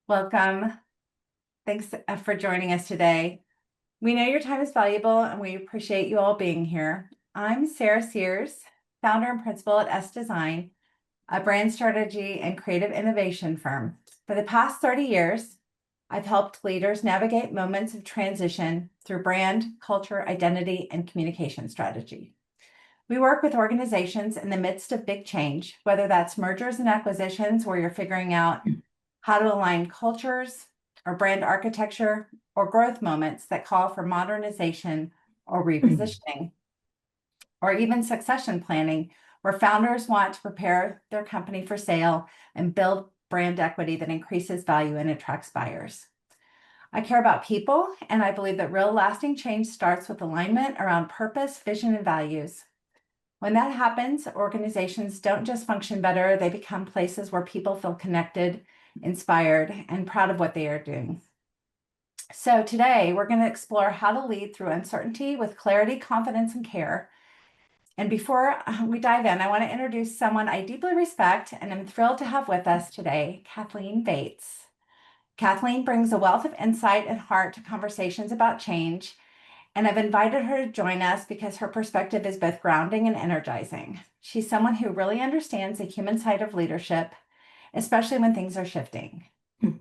Welcome. Thanks for joining us today. We know your time is valuable and we appreciate you all being here. I'm Sarah Sears, founder and principal at S Design, a brand strategy and creative innovation firm. For the past 30 years, I've helped leaders navigate moments of transition through brand, culture, identity, and communication strategy. We work with organizations in the midst of big change, whether that's mergers and acquisitions, where you're figuring out how to align cultures or brand architecture, or growth moments that call for modernization or repositioning, or even succession planning, where founders want to prepare their company for sale and build brand equity that increases value and attracts buyers. I care about people, and I believe that real lasting change starts with alignment around purpose, vision, and values. When that happens, organizations don't just function better, they become places where people feel connected, inspired, and proud of what they are doing. So today we're going to explore how to lead through uncertainty with clarity, confidence, and care. And before we dive in, I want to introduce someone I deeply respect and am thrilled to have with us today, Kathleen Bates. Kathleen brings a wealth of insight and heart to conversations about change, and I've invited her to join us because her perspective is both grounding and energizing. She's someone who really understands the human side of leadership, especially when things are shifting.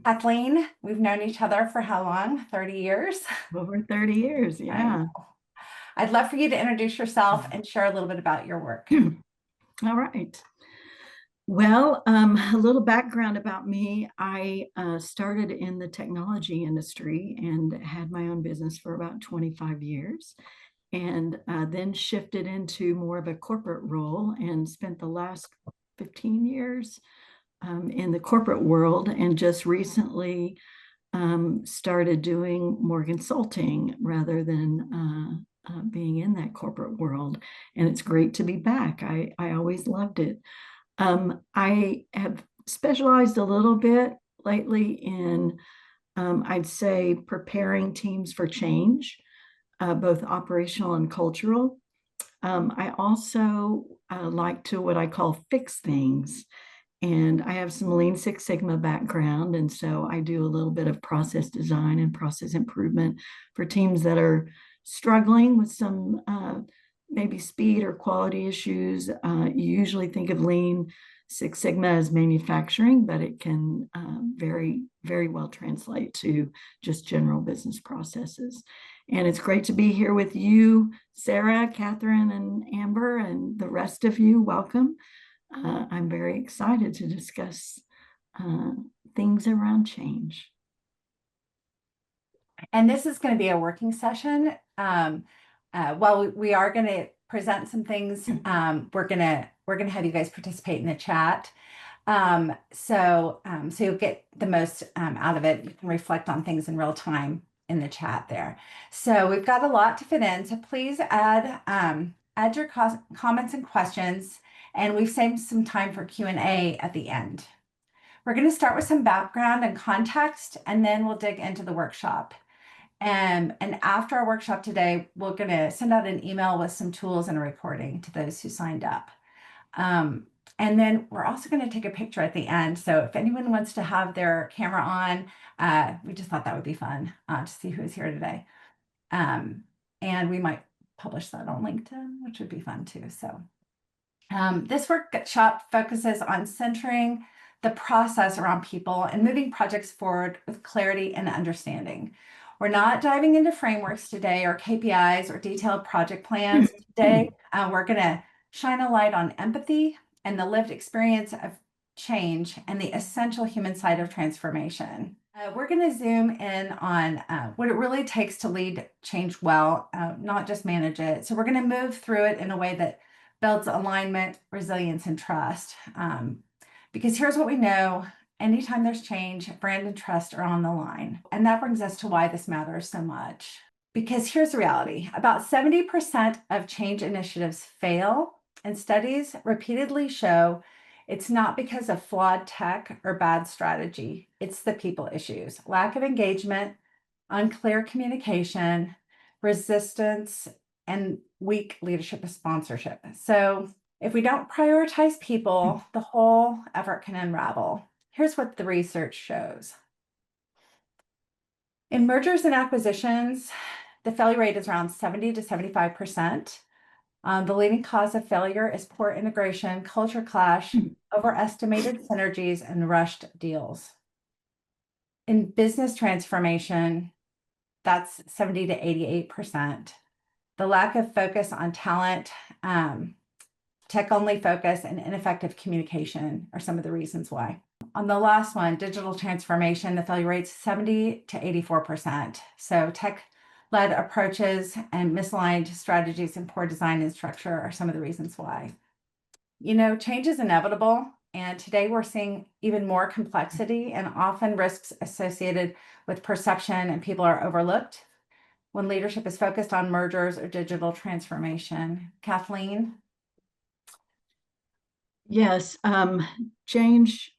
Kathleen, we've known each other for how long? 30 years? Over 30 years, yeah. I'd love for you to introduce yourself and share a little bit about your work. All right. Well, a little background about me. I started in the technology industry and had my own business for about 25 years, and then shifted into more of a corporate role and spent the last 15 years in the corporate world, and just recently started doing more consulting rather than being in that corporate world. And it's great to be back. I always loved it. I have specialized a little bit lately in, I'd say, preparing teams for change, both operational and cultural. I also like to what I call fix things. And I have some Lean Six Sigma background. And so I do a little bit of process design and process improvement for teams that are struggling with some maybe speed or quality issues. You usually think of Lean Six Sigma as manufacturing, but it can very, very well translate to just general business processes. And it's great to be here with you, Sarah, Catherine, and Amber, and the rest of you. Welcome. I'm very excited to discuss things around change. And this is going to be a working session. While we are going to present some things, we're gonna have you guys participate in the chat. So you'll get the most out of it. You can reflect on things in real time in the chat there. So we've got a lot to fit in. So please add your comments and questions. And we've saved some time for Q&A at the end. We're going to start with some background and context, and then we'll dig into the workshop. And after our workshop today, we're going to send out an email with some tools and a recording to those who signed up. And then we're also going to take a picture at the end. So if anyone wants to have their camera on, we just thought that would be fun to see who's here today. And we might publish that on LinkedIn, which would be fun too. So this workshop focuses on centering the process around people and moving projects forward with clarity and understanding. We're not diving into frameworks today or KPIs or detailed project plans. Today, we're going to shine a light on empathy and the lived experience of change and the essential human side of transformation. We're going to zoom in on what it really takes to lead change well, not just manage it. So we're going to move through it in a way that builds alignment, resilience, and trust. Because here's what we know. Anytime there's change, brand and trust are on the line. And that brings us to why this matters so much. Because here's the reality. About 70% of change initiatives fail, and studies repeatedly show it's not because of flawed tech or bad strategy. It's the people issues: lack of engagement, unclear communication, resistance, and weak leadership and sponsorship. So if we don't prioritize people, the whole effort can unravel. Here's what the research shows. In mergers and acquisitions, the failure rate is around 70 to 75%. The leading cause of failure is poor integration, culture clash, overestimated synergies, and rushed deals. In business transformation, that's 70 to 88%. The lack of focus on talent, tech-only focus, and ineffective communication are some of the reasons why. On the last one, digital transformation, the failure rate's 70 to 84%. So tech-led approaches and misaligned strategies and poor design and structure are some of the reasons why. Change is inevitable, and today we're seeing even more complexity and often risks associated with perception, and people are overlooked when leadership is focused on mergers or digital transformation. Kathleen? Yes, change,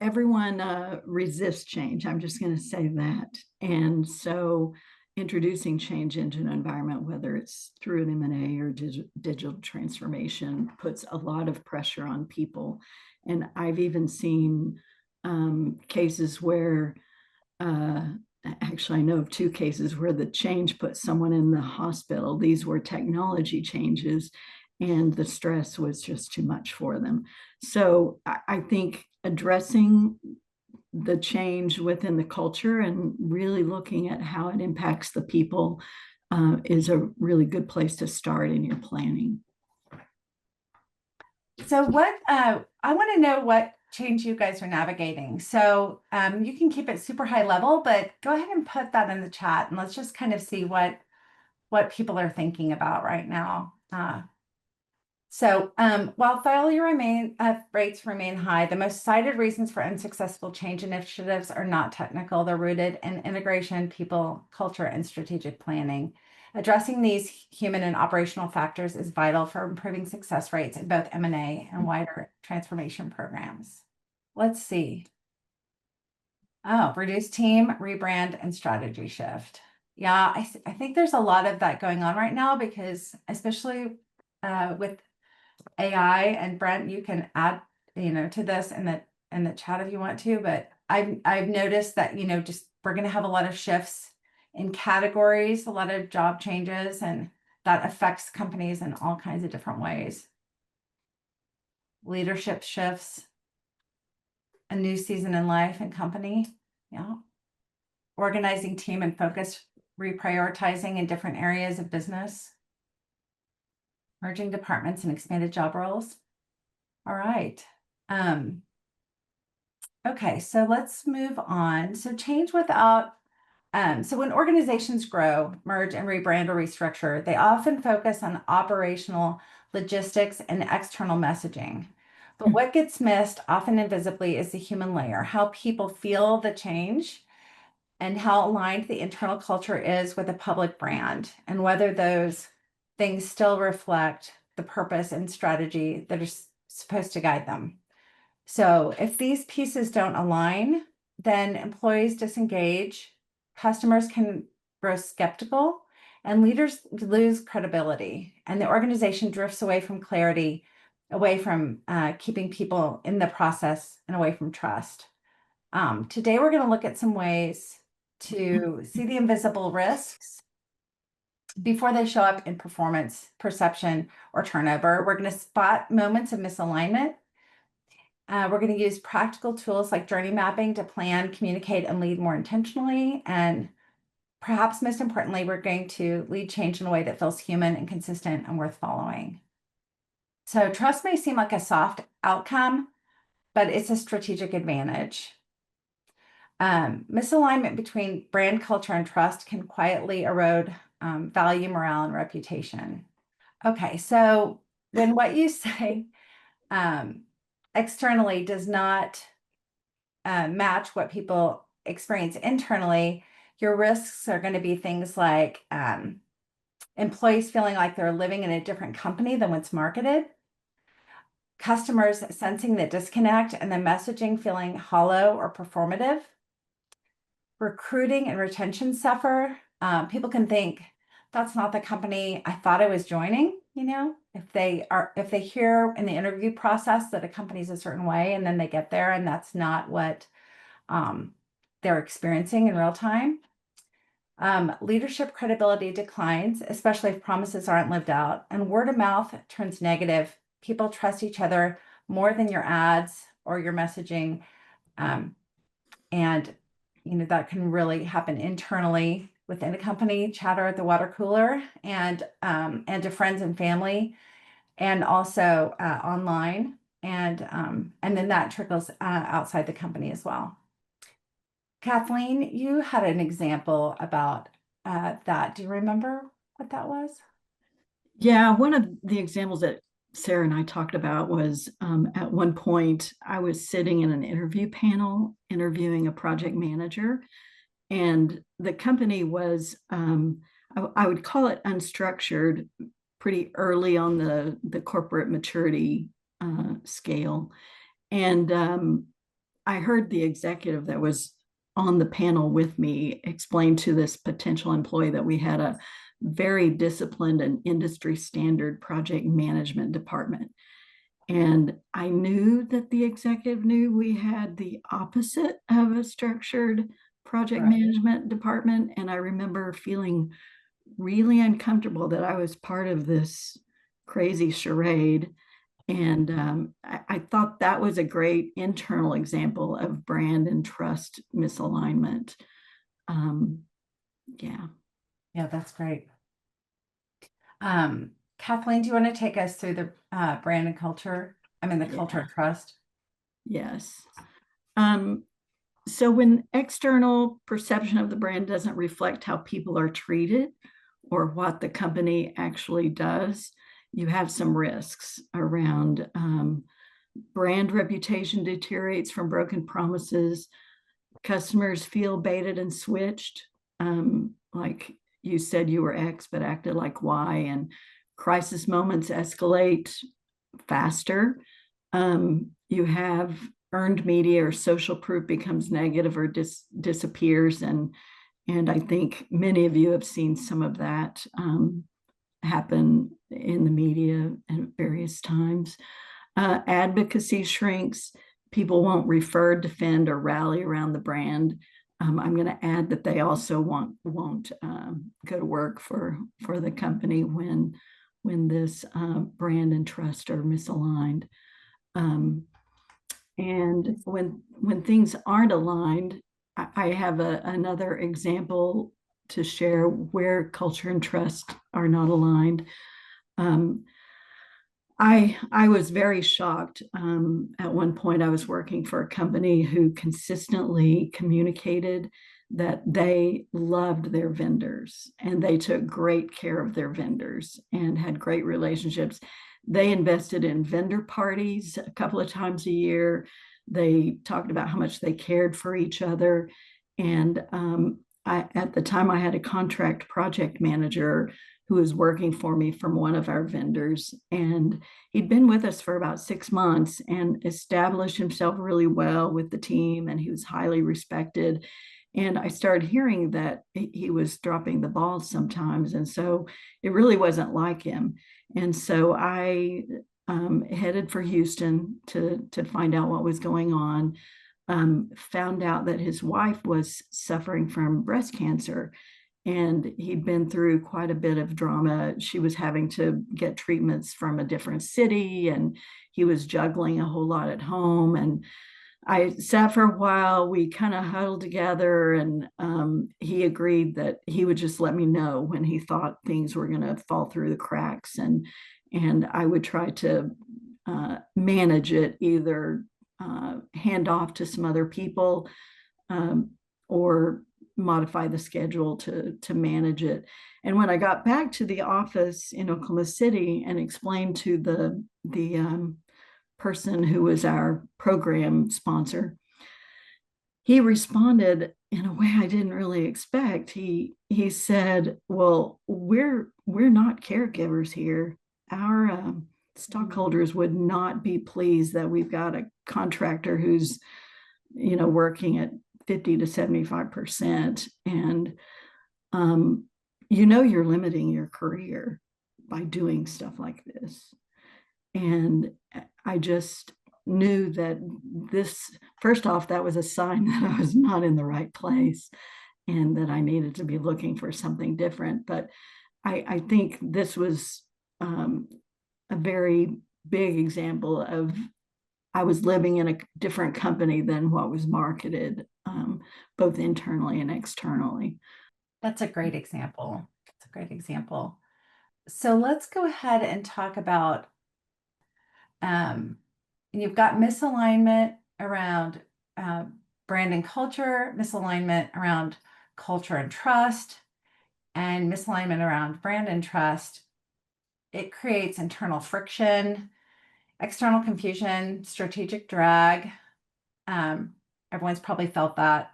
everyone resists change. I'm just going to say that. And so introducing change into an environment, whether it's through an M&A or digital transformation, puts a lot of pressure on people. And I've even seen cases where, actually, I know of 2 cases where the change put someone in the hospital. These were technology changes, and the stress was just too much for them. So I think addressing the change within the culture and really looking at how it impacts the people is a really good place to start in your planning. So I want to know what change you guys are navigating. So you can keep it super high level, but go ahead and put that in the chat, and let's just kind of see what people are thinking about right now. So while failure rates remain high, the most cited reasons for unsuccessful change initiatives are not technical. They're rooted in integration, people, culture, and strategic planning. Addressing these human and operational factors is vital for improving success rates in both M&A and wider transformation programs. Let's see. Oh, reduce team, rebrand, and strategy shift. Yeah, I think there's a lot of that going on right now, because especially with AI, and Brent, you can add, to this in the chat if you want to, but I've noticed that, just we're going to have a lot of shifts in categories, a lot of job changes, and that affects companies in all kinds of different ways. Leadership shifts, a new season in life and company. Yeah. Organizing team and focus, reprioritizing in different areas of business. Merging departments and expanded job roles. All right. Okay, so let's move on. So change without, so when organizations grow, merge and rebrand or restructure, they often focus on operational logistics and external messaging. But what gets missed, often invisibly, is the human layer, how people feel the change and how aligned the internal culture is with a public brand, and whether those things still reflect the purpose and strategy that are supposed to guide them. So if these pieces don't align, then employees disengage, customers can grow skeptical, and leaders lose credibility, and the organization drifts away from clarity, away from keeping people in the process, and away from trust. Today, we're going to look at some ways to see the invisible risks before they show up in performance, perception, or turnover. We're going to spot moments of misalignment. We're going to use practical tools like journey mapping to plan, communicate, and lead more intentionally. And perhaps most importantly, we're going to lead change in a way that feels human and consistent and worth following. So trust may seem like a soft outcome, but it's a strategic advantage. Misalignment between brand culture and trust can quietly erode value, morale, and reputation. Okay, so when what you say externally does not match what people experience internally, your risks are going to be things like employees feeling like they're living in a different company than what's marketed, customers sensing the disconnect and the messaging feeling hollow or performative, recruiting and retention suffer. People can think, that's not the company I thought I was joining, if they hear in the interview process that a company's a certain way, and then they get there and that's not what they're experiencing in real time. Leadership credibility declines, especially if promises aren't lived out, and word of mouth turns negative. People trust each other more than your ads or your messaging. And that can really happen internally within a company, chatter at the water cooler, and to friends and family, and also online, and then that trickles outside the company as well. Kathleen, you had an example about that. Do you remember what that was? Yeah, one of the examples that Sarah and I talked about was at one point I was sitting in an interview panel interviewing a project manager, and the company was, I would call it unstructured, pretty early on the corporate maturity scale. And I heard the executive that was on the panel with me explain to this potential employee that we had a very disciplined and industry standard project management department. And I knew that the executive knew we had the opposite of a structured project management department. And I remember feeling really uncomfortable that I was part of this crazy charade. And I thought that was a great internal example of brand and trust misalignment. Yeah. Yeah, that's great. Kathleen, do you want to take us through the brand and culture? The culture of trust. Yes. So when external perception of the brand doesn't reflect how people are treated or what the company actually does, you have some risks around brand reputation deteriorates from broken promises. Customers feel baited and switched. Like you said you were X, but acted like Y, and crisis moments escalate faster. You have earned media or social proof becomes negative or disappears. And I think many of you have seen some of that happen in the media at various times. Advocacy shrinks. People won't refer, defend, or rally around the brand. I'm going to add that they also won't go to work for the company when this brand and trust are misaligned. And when things aren't aligned, I have another example to share where culture and trust are not aligned. I was very shocked. At one point, I was working for a company who consistently communicated that they loved their vendors and they took great care of their vendors and had great relationships. They invested in vendor parties a couple of times a year. They talked about how much they cared for each other. And at the time, I had a contract project manager who was working for me from one of our vendors. And he'd been with us for about 6 months and established himself really well with the team, and he was highly respected. And I started hearing that he was dropping the ball sometimes. And so it really wasn't like him. And so I headed for Houston to find out what was going on. Found out that his wife was suffering from breast cancer, and he'd been through quite a bit of drama. She was having to get treatments from a different city, and he was juggling a whole lot at home. And I sat for a while. We kind of huddled together, and he agreed that he would just let me know when he thought things were going to fall through the cracks, and I would try to manage it, either hand off to some other people or modify the schedule to manage it. And when I got back to the office in Oklahoma City and explained to the person who was our program sponsor, he responded in a way I didn't really expect. He said, "Well, we're not caregivers here. Our stockholders would not be pleased that we've got a contractor who's working at 50 to 75%. And you're limiting your career by doing stuff like this." And I just knew that this, first off, that was a sign that I was not in the right place and that I needed to be looking for something different. But I think this was a very big example of I was living in a different company than what was marketed, both internally and externally. That's a great example. That's a great example. So let's go ahead and talk about, you've got misalignment around brand and culture, misalignment around culture and trust, and misalignment around brand and trust. It creates internal friction, external confusion, strategic drag. Everyone's probably felt that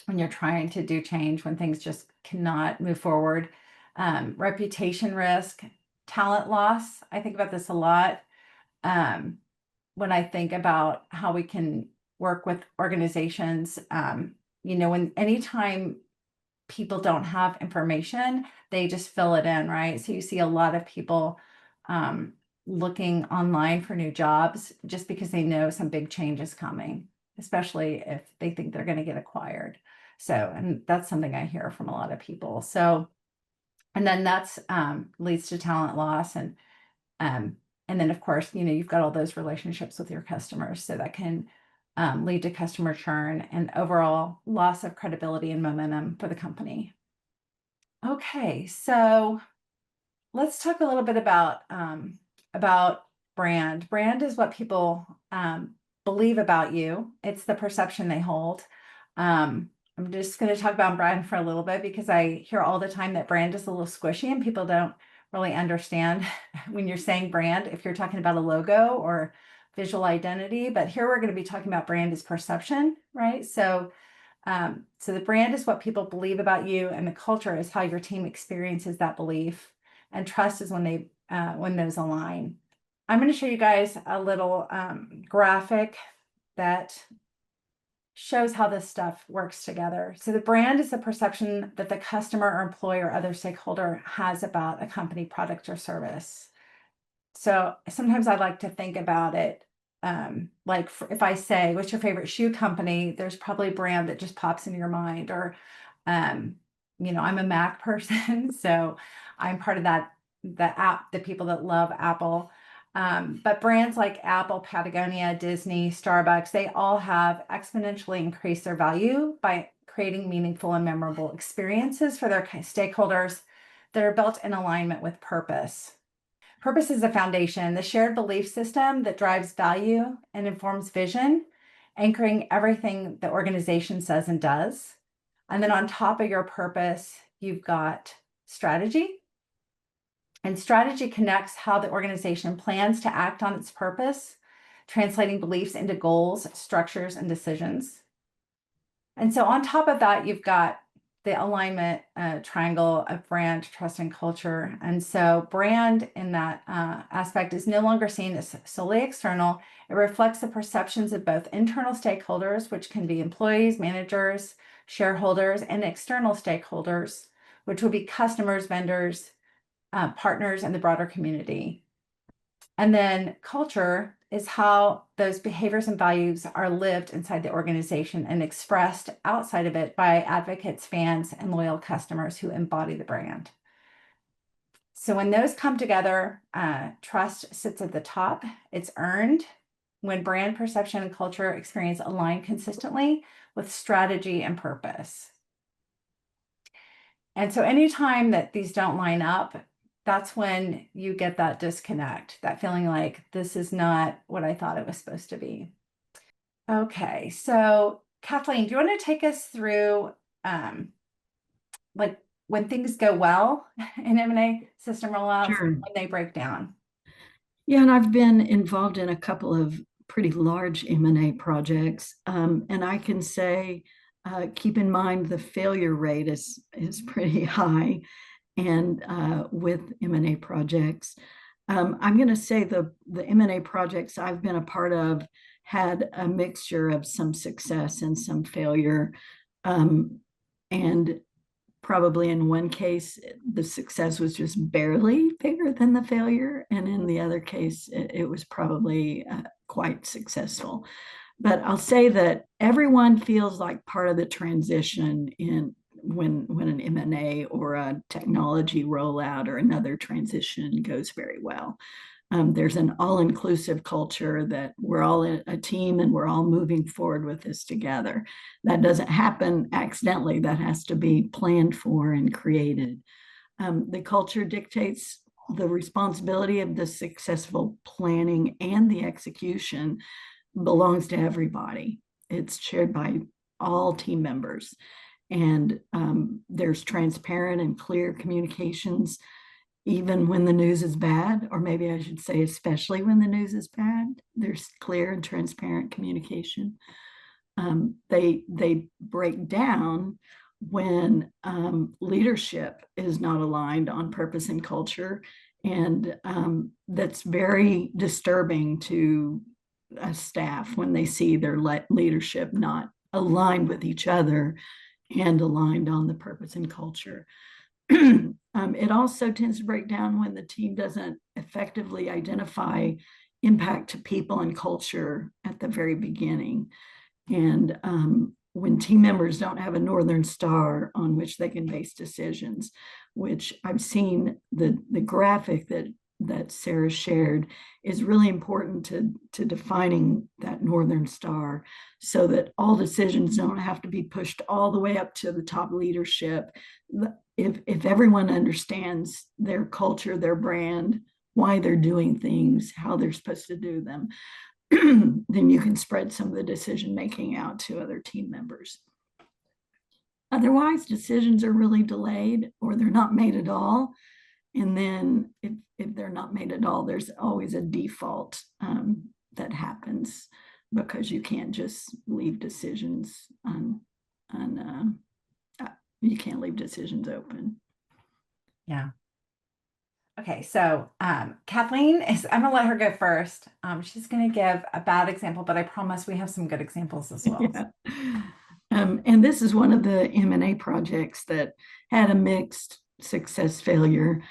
when you're trying to do change, when things just cannot move forward. Reputation risk, talent loss. I think about this a lot when I think about how we can work with organizations. When anytime people don't have information, they just fill it in, right? So you see a lot of people looking online for new jobs just because they know some big change is coming, especially if they think they're going to get acquired. So, and that's something I hear from a lot of people. So, and then that's leads to talent loss. And then of course, you've got all those relationships with your customers. So that can lead to customer churn and overall loss of credibility and momentum for the company. Okay, so let's talk a little bit about brand. Brand is what people believe about you. It's the perception they hold. I'm just going to talk about brand for a little bit because I hear all the time that brand is a little squishy and people don't really understand when you're saying brand, if you're talking about a logo or visual identity. But here we're going to be talking about brand as perception, right? So the brand is what people believe about you, and the culture is how your team experiences that belief. And trust is when those align. I'm going to show you guys a little graphic that shows how this stuff works together. So the brand is the perception that the customer or employee or other stakeholder has about a company, product, or service. So sometimes I like to think about it like if I say, what's your favorite shoe company? There's probably a brand that just pops into your mind. Or, I'm a Mac person, so I'm part of the people that love Apple. But brands like Apple, Patagonia, Disney, Starbucks, they all have exponentially increased their value by creating meaningful and memorable experiences for their stakeholders that are built in alignment with purpose. Purpose is the foundation, the shared belief system that drives value and informs vision, anchoring everything the organization says and does. And then on top of your purpose, you've got strategy. And strategy connects how the organization plans to act on its purpose, translating beliefs into goals, structures, and decisions. And so on top of that, you've got the alignment triangle of brand, trust, and culture. And so brand in that aspect is no longer seen as solely external. It reflects the perceptions of both internal stakeholders, which can be employees, managers, shareholders, and external stakeholders, which would be customers, vendors, partners, and the broader community. And then culture is how those behaviors and values are lived inside the organization and expressed outside of it by advocates, fans, and loyal customers who embody the brand. So when those come together, trust sits at the top. It's earned when brand perception and culture experience align consistently with strategy and purpose. And so anytime that these don't line up, that's when you get that disconnect, that feeling like this is not what I thought it was supposed to be. Okay, so Kathleen, do you want to take us through like when things go well in M&A system rollouts, Sure. when they break down? Yeah, and I've been involved in a couple of pretty large M&A projects, and I can say, keep in mind the failure rate is pretty high, and with M&A projects, I'm going to say the M&A projects I've been a part of had a mixture of some success and some failure, and probably in one case, the success was just barely bigger than the failure. And in the other case, it was probably quite successful. But I'll say that everyone feels like part of the transition in when an M&A or a technology rollout or another transition goes very well. There's an all-inclusive culture that we're all a team and we're all moving forward with this together. That doesn't happen accidentally. That has to be planned for and created. The culture dictates the responsibility of the successful planning and the execution belongs to everybody. It's shared by all team members. And there's transparent and clear communications, even when the news is bad, or maybe I should say, especially when the news is bad. There's clear and transparent communication. They break down when leadership is not aligned on purpose and culture. And that's very disturbing to a staff when they see their leadership not aligned with each other and aligned on the purpose and culture. It also tends to break down when the team doesn't effectively identify impact to people and culture at the very beginning. And when team members don't have a Northern Star on which they can base decisions, which I've seen the graphic that Sarah shared is really important to defining that Northern Star so that all decisions don't have to be pushed all the way up to the top leadership. If everyone understands their culture, their brand, why they're doing things, how they're supposed to do them, then you can spread some of the decision making out to other team members. Otherwise, decisions are really delayed or they're not made at all. And then if they're not made at all, there's always a default that happens because you can't just leave decisions you can't leave decisions open. Yeah. Okay, so Kathleen I'm gonna let her go first. She's gonna give a bad example, but I promise we have some good examples as well. Yeah. And this is one of the M&A projects that had a mixed success failure.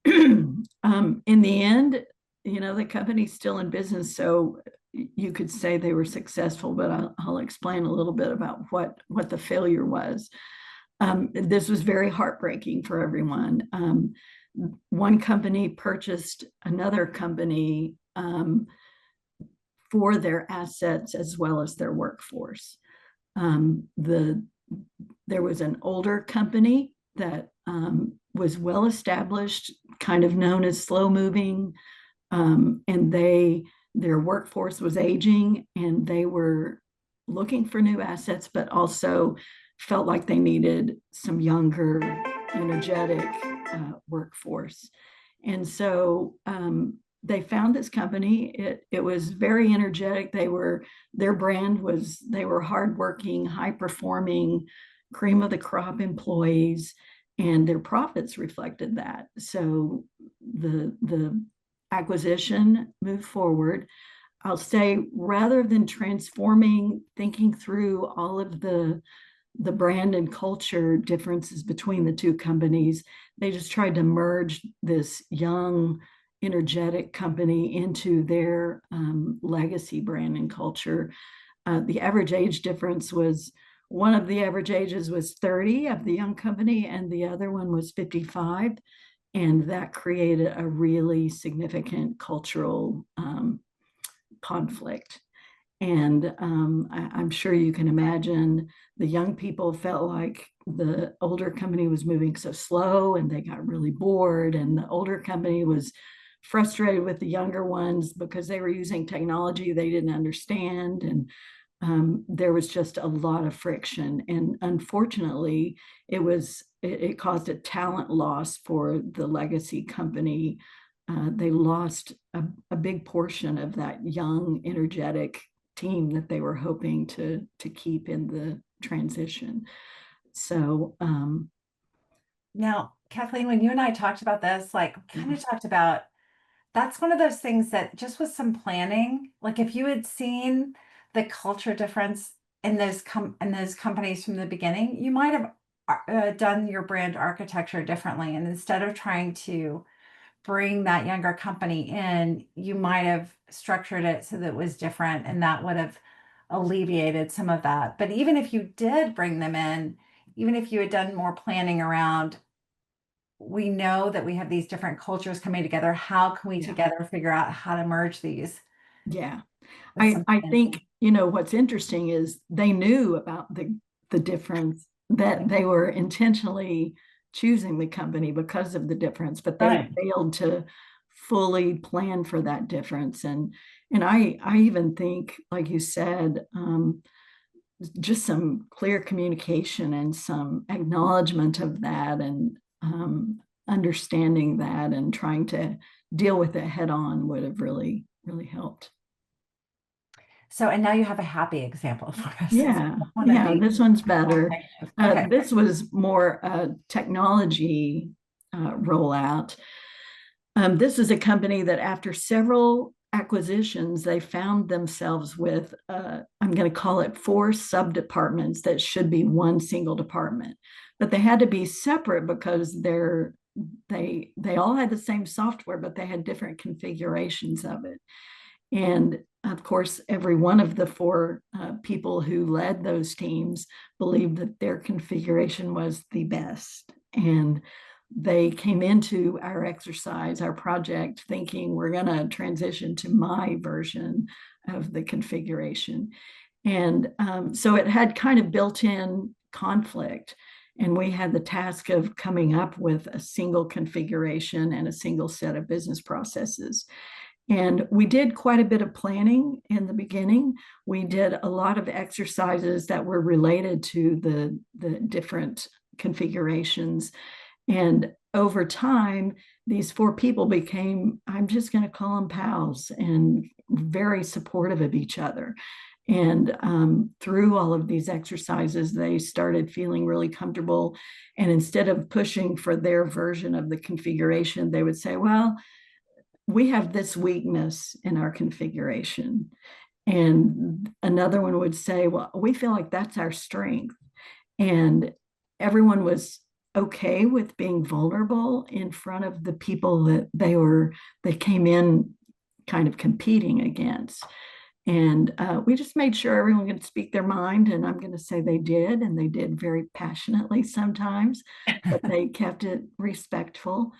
In the end, the company's still in business, so you could say they were successful, but I'll explain a little bit about what the failure was. This was very heartbreaking for everyone. One company purchased another company for their assets as well as their workforce. There was an older company that was well established, kind of known as slow moving, and their workforce was aging, and they were looking for new assets, but also felt like they needed some younger, energetic workforce. And so they found this company. It was very energetic. Their brand was, they were hardworking, high performing, cream of the crop employees, and their profits reflected that. So the acquisition moved forward. I'll say, rather than transforming, thinking through all of the brand and culture differences between the two companies, they just tried to merge this young, energetic company into their legacy brand and culture. The average age difference was, one of the average ages was 30 of the young company, and the other one was 55. And that created a really significant cultural conflict. And I'm sure you can imagine the young people felt like the older company was moving so slow and they got really bored. And the older company was frustrated with the younger ones because they were using technology they didn't understand. And there was just a lot of friction. And unfortunately, it caused a talent loss for the legacy company. They lost a big portion of that young, energetic team that they were hoping to keep in the transition. So now, Kathleen, when you and I talked about this, like kind of talked about, that's one of those things that just with some planning, like if you had seen the culture difference in those companies from the beginning, you might have done your brand architecture differently, and instead of trying to bring that younger company in, you might have structured it so that it was different, and that would have alleviated some of that. But even if you did bring them in, even if you had done more planning around, we know that we have these different cultures coming together. How can we Yeah. together figure out how to merge these? Yeah. That's I something. think, what's interesting is they knew about the difference, that they were intentionally choosing the company because of the difference, but they Right. failed to fully plan for that difference. And I even think, like you said, just some clear communication and some acknowledgement of that, and understanding that and trying to deal with it head on would have really, really helped. So, and now you have a happy example for us. Yeah, One of yeah, the this one's better. okay. This was more a technology rollout. This is a company that after several acquisitions, they found themselves with, I'm going to call it 4 sub-departments that should be one single department. But they had to be separate because they all had the same software, but they had different configurations of it. And of course, every one of the 4 people who led those teams believed that their configuration was the best. And they came into our exercise, our project, thinking we're going to transition to my version of the configuration. And so it had kind of built-in conflict. And we had the task of coming up with a single configuration and a single set of business processes. And we did quite a bit of planning in the beginning. We did a lot of exercises that were related to the different configurations. And over time, these 4 people became, I'm just going to call them pals, and very supportive of each other. And through all of these exercises, they started feeling really comfortable. And instead of pushing for their version of the configuration, they would say, well, we have this weakness in our configuration. And another one would say, well, we feel like that's our strength. And everyone was okay with being vulnerable in front of the people that they came in kind of competing against. And we just made sure everyone could speak their mind. And I'm going to say they did, and they did very passionately sometimes, but they kept it respectful.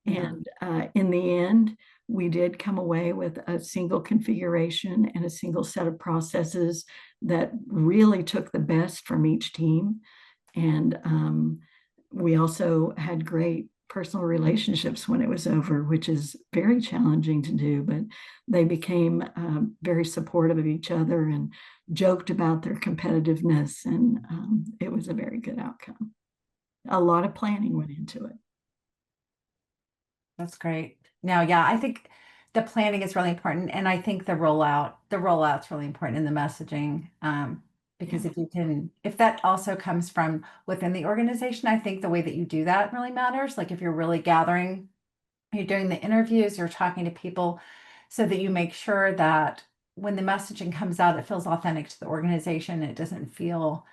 Yeah. And in the end, we did come away with a single configuration and a single set of processes that really took the best from each team. And we also had great personal relationships when it was over, which is very challenging to do, but they became very supportive of each other and joked about their competitiveness. And it was a very good outcome. A lot of planning went into it. That's great. Now, yeah, I think the planning is really important, and I think the rollout's really important in the messaging. Because Yeah. if that also comes from within the organization, I think the way that you do that really matters. Like if you're really gathering, you're doing the interviews, you're talking to people, so that you make sure that when the messaging comes out, it feels authentic to the organization. It doesn't feel,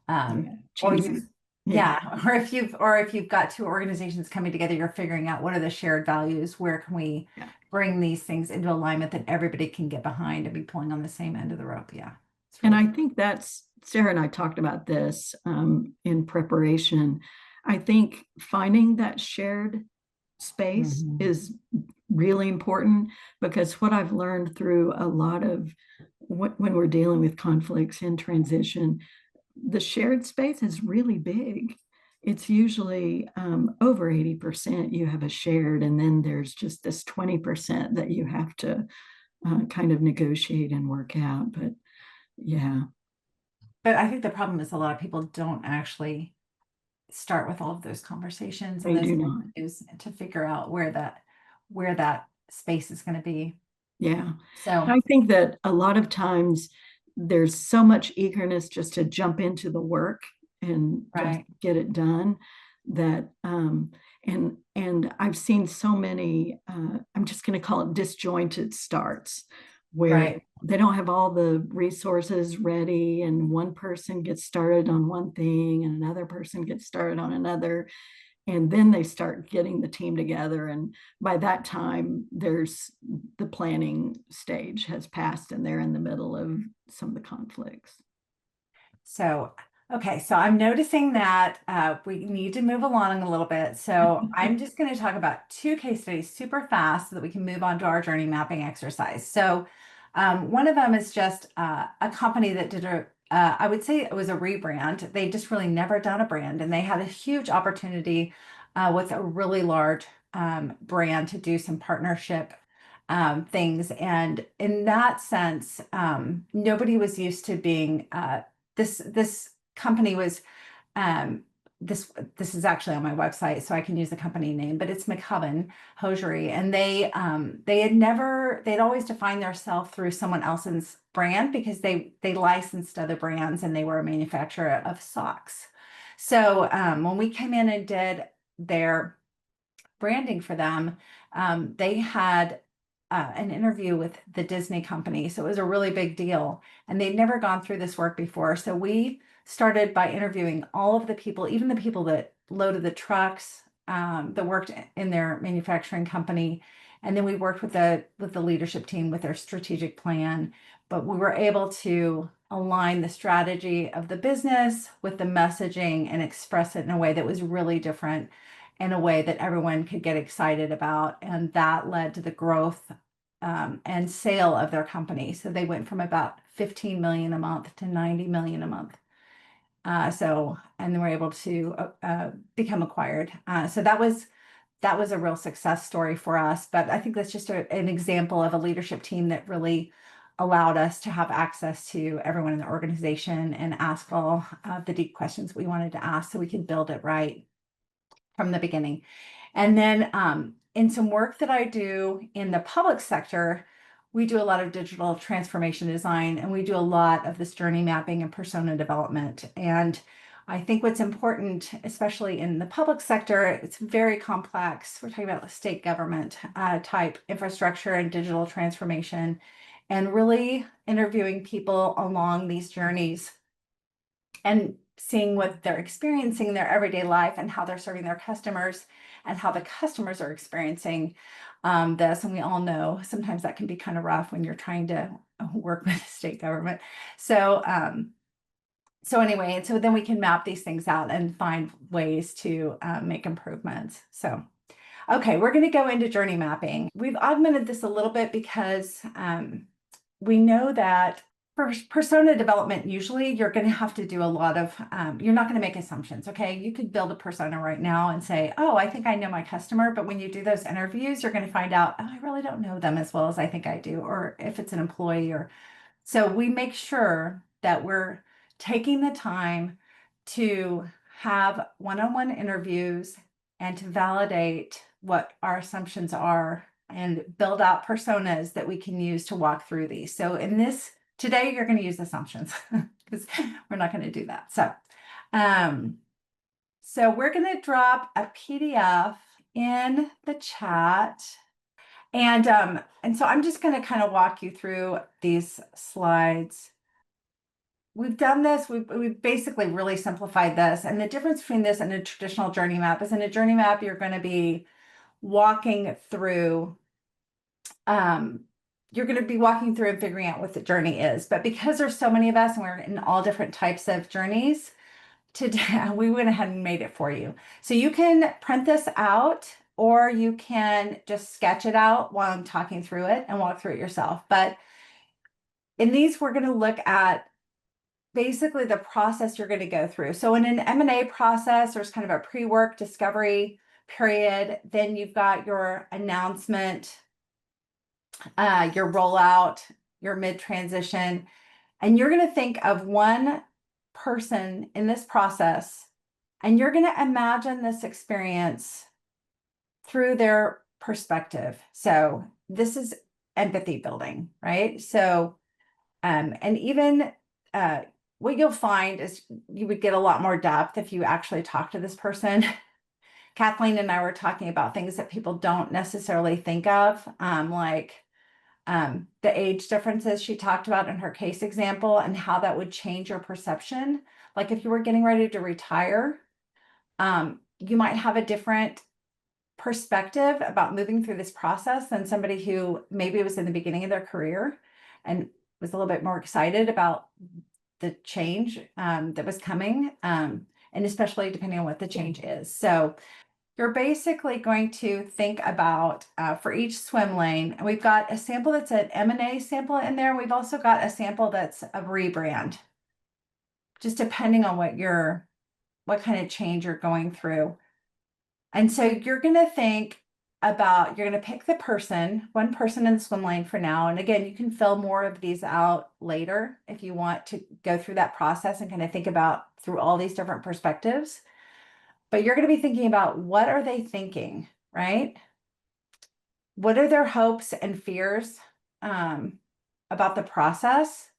Yeah, or cheesy. Yeah, yeah, or if you've got 2 organizations coming together, you're figuring out what are the shared values, where can we yeah. bring these things into alignment that everybody can get behind and be pulling on the same end of the rope. Yeah, it's And really I think that's, Sarah and I talked about this in preparation. I think finding that shared space Mhm. is really important, because what I've learned through a lot of when we're dealing with conflicts in transition, the shared space is really big. It's usually over 80% you have a shared, and then there's just this 20% that you have to kind of negotiate and work out. But yeah, But I think the problem is a lot of people don't actually start with all of those conversations and they those do not. interviews to figure out where that space is going to be. Yeah. So, I think that a lot of times there's so much eagerness just to jump into the work and just right. get it done, that and I've seen so many I'm just going to call it disjointed starts, where Right. they don't have all the resources ready, and one person gets started on one thing and another person gets started on another, and then they start getting the team together, and by that time there's the planning stage has passed and they're in the middle of some of the conflicts. So, okay, so I'm noticing that we need to move along a little bit. So I'm just going to talk about two case studies super fast so that we can move on to our journey mapping exercise. So one of them is just a company that did I would say it was a rebrand. They just really never done a brand, and they had a huge opportunity with a really large brand to do some partnership things. And in that sense, nobody was used to being this company was um this is actually on my website, so I can use the company name, but it's McCubbin Hosiery, and they'd always defined themselves through someone else's brand because they licensed other brands and they were a manufacturer of socks. So when we came in and did their branding for them, they had an interview with the Disney company. So it was a really big deal. And they'd never gone through this work before. So we started by interviewing all of the people, even the people that loaded the trucks, that worked in their manufacturing company. And then we worked with the leadership team with their strategic plan. But we were able to align the strategy of the business with the messaging and express it in a way that was really different, in a way that everyone could get excited about. And that led to the growth and sale of their company. So they went from about 15 million a month to 90 million a month. And they were able to become acquired. So that was a real success story for us. But I think that's just an example of a leadership team that really allowed us to have access to everyone in the organization and ask all the deep questions we wanted to ask so we could build it right from the beginning. And then in some work that I do in the public sector, we do a lot of digital transformation design, and we do a lot of this journey mapping and persona development. And I think what's important, especially in the public sector, it's very complex. We're talking about state government type infrastructure and digital transformation, and really interviewing people along these journeys and seeing what they're experiencing in their everyday life and how they're serving their customers and how the customers are experiencing this. And we all know sometimes that can be kind of rough when you're trying to work with the state government. So anyway, and so then we can map these things out and find ways to make improvements. So, okay, we're going to go into journey mapping. We've augmented this a little bit because we know that for persona development, usually you're going to have to do a lot of, you're not going to make assumptions. Okay. You could build a persona right now and say, oh, I think I know my customer. But when you do those interviews, you're going to find out, oh, I really don't know them as well as I think I do. Or if it's an employee, or so we make sure that we're taking the time to have one-on-one interviews and to validate what our assumptions are and build out personas that we can use to walk through these. So in this, today you're going to use assumptions because we're not going to do that. So we're going to drop a PDF in the chat. And so I'm just going to kind of walk you through these slides. We've done this, we've basically really simplified this. And the difference between this and a traditional journey map is in a journey map, you're going to be walking through, you're going to be walking through and figuring out what the journey is. But because there's so many of us and we're in all different types of journeys, today we went ahead and made it for you. So you can print this out, or you can just sketch it out while I'm talking through it and walk through it yourself. But in these, we're going to look at basically the process you're going to go through. So in an M&A process, there's kind of a pre-work discovery period. Then you've got your announcement, your rollout, your mid-transition, and you're going to think of one person in this process, and you're going to imagine this experience through their perspective. So this is empathy building, right? So, and even what you'll find is you would get a lot more depth if you actually talk to this person. Kathleen and I were talking about things that people don't necessarily think of, like The age differences she talked about in her case example and how that would change your perception. Like if you were getting ready to retire, you might have a different perspective about moving through this process than somebody who maybe was in the beginning of their career and was a little bit more excited about the change that was coming, and especially depending on what the change is. So you're basically going to think about for each swim lane, and we've got a sample that's an M&A sample in there. We've also got a sample that's a rebrand, just depending on what kind of change you're going through. And so you're going to think about, you're going to pick one person in the swim lane for now. And again, you can fill more of these out later if you want to go through that process and kind of think about through all these different perspectives. But you're going to be thinking about what are they thinking, right? What are their hopes and fears about the process?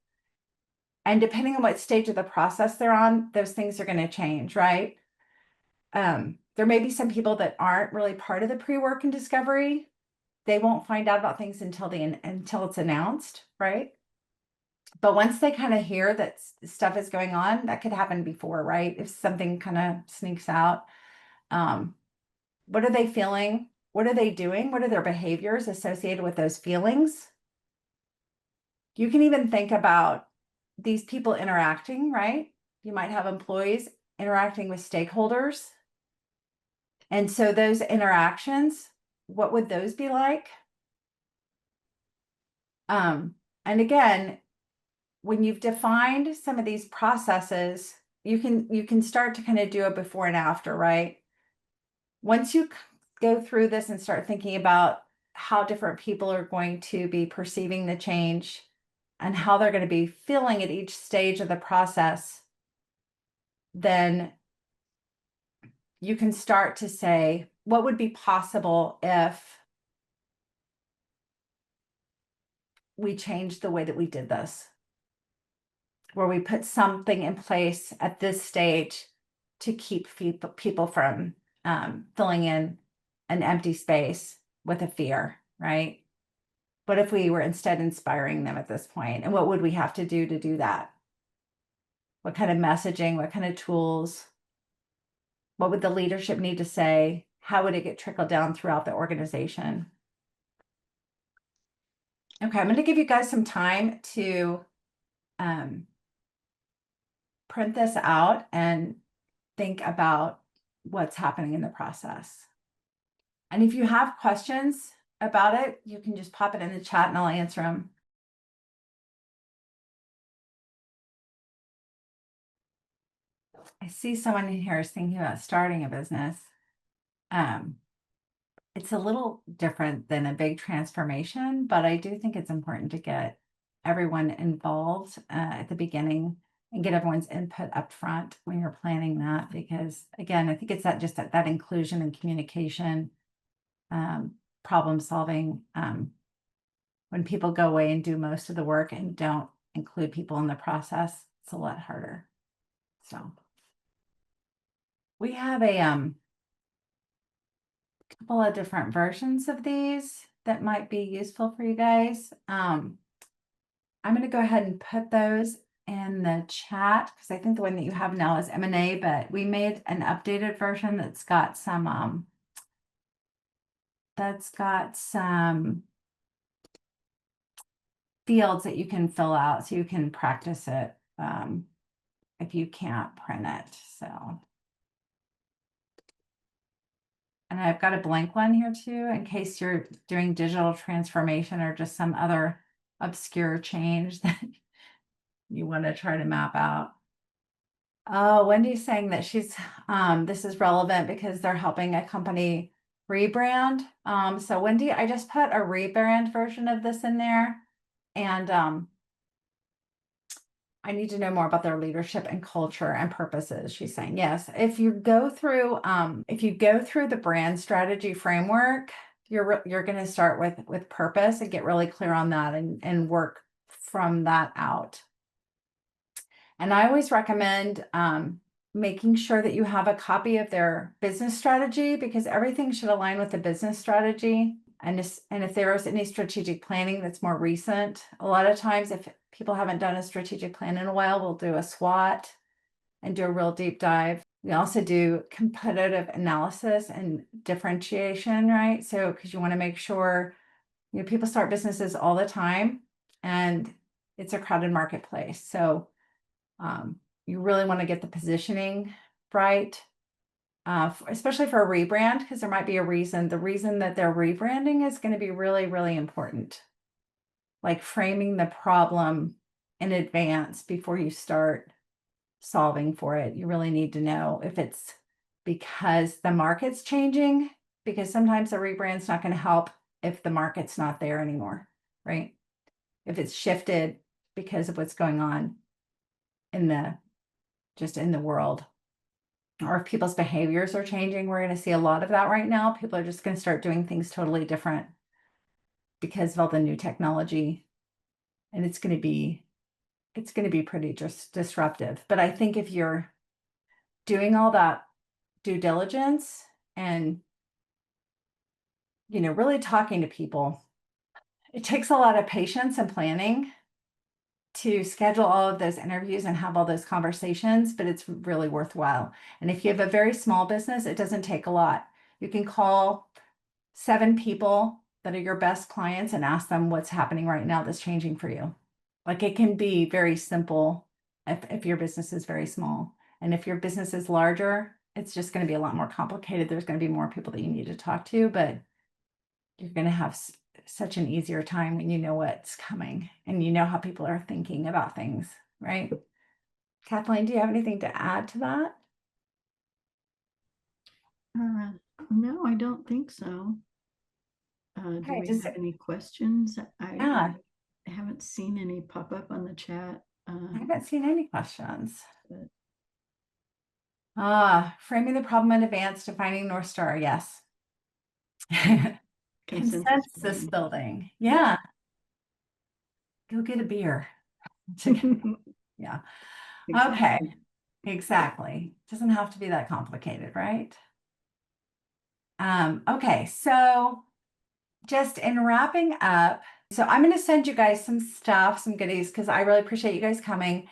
And depending on what stage of the process they're on, those things are going to change, right? There may be some people that aren't really part of the pre-work and discovery. They won't find out about things until it's announced, right? But once they kind of hear that stuff is going on, that could happen before, right? If something kind of sneaks out. What are they feeling? What are they doing? What are their behaviors associated with those feelings? You can even think about these people interacting, right? You might have employees interacting with stakeholders. And so those interactions, what would those be like? And again, when you've defined some of these processes, you can start to kind of do a before and after, right? Once you go through this and start thinking about how different people are going to be perceiving the change and how they're going to be feeling at each stage of the process, then you can start to say, what would be possible if we changed the way that we did this? Where we put something in place at this stage to keep people from filling in an empty space with a fear, right? What if we were instead inspiring them at this point? And what would we have to do that? What kind of messaging, what kind of tools? What would the leadership need to say? How would it get trickled down throughout the organization? Okay, I'm going to give you guys some time to print this out and think about what's happening in the process. And if you have questions about it, you can just pop it in the chat and I'll answer them. I see someone in here is thinking about starting a business. It's a little different than a big transformation, but I do think it's important to get everyone involved at the beginning and get everyone's input up front when you're planning that, because again, I think it's that inclusion and communication, problem solving. When people go away and do most of the work and don't include people in the process, it's a lot harder. So we have a couple of different versions of these that might be useful for you guys. I'm going to go ahead and put those in the chat because I think the one that you have now is M&A, but we made an updated version that's got some fields that you can fill out so you can practice it if you can't print it. So, and I've got a blank one here too, in case you're doing digital transformation or just some other obscure change that you want to try to map out. Oh, Wendy's saying that this is relevant because they're helping a company rebrand. So Wendy, I just put a rebrand version of this in there. And I need to know more about their leadership and culture and purposes. She's saying, yes, if you go through the brand strategy framework, you're going to start with purpose and get really clear on that and work from that out. And I always recommend making sure that you have a copy of their business strategy because everything should align with the business strategy. And if there is any strategic planning that's more recent, a lot of times if people haven't done a strategic plan in a while, we'll do a SWOT and do a real deep dive. We also do competitive analysis and differentiation, right? So, because you want to make sure, people start businesses all the time and it's a crowded marketplace. So, you really want to get the positioning right, especially for a rebrand, because there might be a reason. The reason that they're rebranding is going to be really, really important. Like framing the problem in advance before you start solving for it. You really need to know if it's because the market's changing, because sometimes a rebrand's not going to help if the market's not there anymore, right? If it's shifted because of what's going on in the world, or if people's behaviors are changing. We're going to see a lot of that right now. People are just going to start doing things totally different because of all the new technology, and it's going to be pretty just disruptive. But I think if you're doing all that due diligence and really talking to people, it takes a lot of patience and planning to schedule all of those interviews and have all those conversations, but it's really worthwhile. And if you have a very small business, it doesn't take a lot. You can call 7 people that are your best clients and ask them what's happening right now that's changing for you. Like, it can be very simple if your business is very small. And if your business is larger, it's just going to be a lot more complicated. There's going to be more people that you need to talk to, but you're going to have such an easier time when you know what's coming and you know how people are thinking about things, right? Kathleen, do you have anything to add to that? No, I don't think so. Do Okay, we have any questions? yeah, I haven't seen any pop up on the chat. I haven't seen any questions. But Framing the problem in advance, defining North Star. Yes. consensus Consensus building. building. Yeah. Go get a beer. Yeah. Okay. Exactly. Exactly. Doesn't have to be that complicated, right? Okay. So just in wrapping up, so I'm going to send you guys some stuff, some goodies, because I really appreciate you guys coming.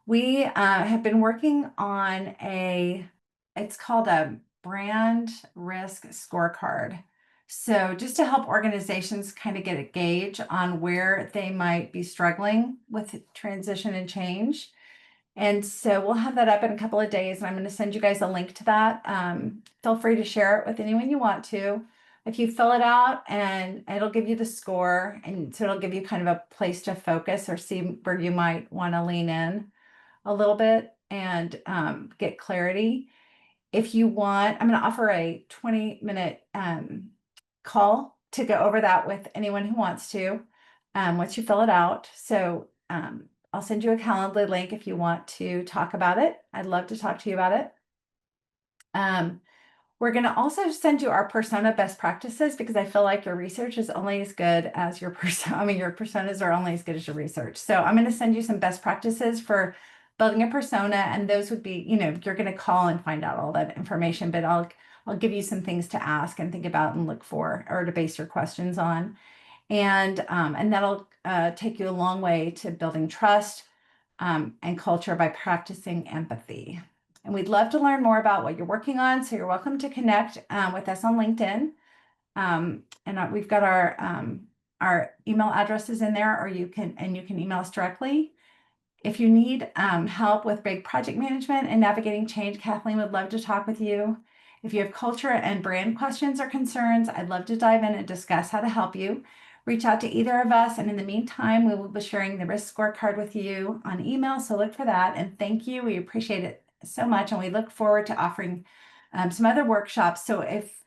We have been working on it's called a brand risk scorecard. So just to help organizations kind of get a gauge on where they might be struggling with transition and change. And so we'll have that up in a couple of days, and I'm going to send you guys a link to that. Feel free to share it with anyone you want to. If you fill it out, and it'll give you the score, and so it'll give you kind of a place to focus or see where you might want to lean in a little bit and get clarity. If you want, I'm going to offer a 20-minute call to go over that with anyone who wants to once you fill it out. So I'll send you a Calendly link if you want to talk about it. I'd love to talk to you about it. We're going to also send you our persona best practices, because I feel like your research is only as good as your persona. I mean, your personas are only as good as your research. So I'm going to send you some best practices for building a persona, and those would be, you're going to call and find out all that information, but I'll give you some things to ask and think about and look for, or to base your questions on. And that'll take you a long way to building trust and culture by practicing empathy. And we'd love to learn more about what you're working on. So you're welcome to connect with us on LinkedIn. And we've got our email addresses in there, or you can email us directly. If you need help with big project management and navigating change, Kathleen would love to talk with you. If you have culture and brand questions or concerns, I'd love to dive in and discuss how to help you. Reach out to either of us. And in the meantime, we will be sharing the risk scorecard with you on email. So look for that. And thank you. We appreciate it so much. And we look forward to offering some other workshops. So if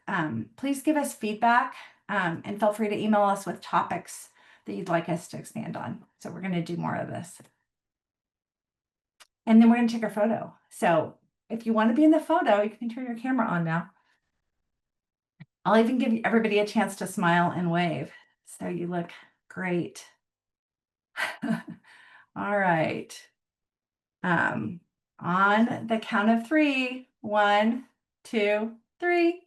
please give us feedback and feel free to email us with topics that you'd like us to expand on. So we're going to do more of this. And then we're going to take our photo. So if you want to be in the photo, you can turn your camera on now. I'll even give everybody a chance to smile and wave. So you look great. All right. On the count of 3, 1, 2, 3.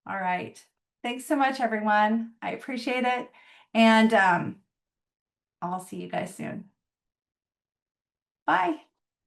All right. Thanks so much, everyone. I appreciate it. And I'll see you guys soon. Bye.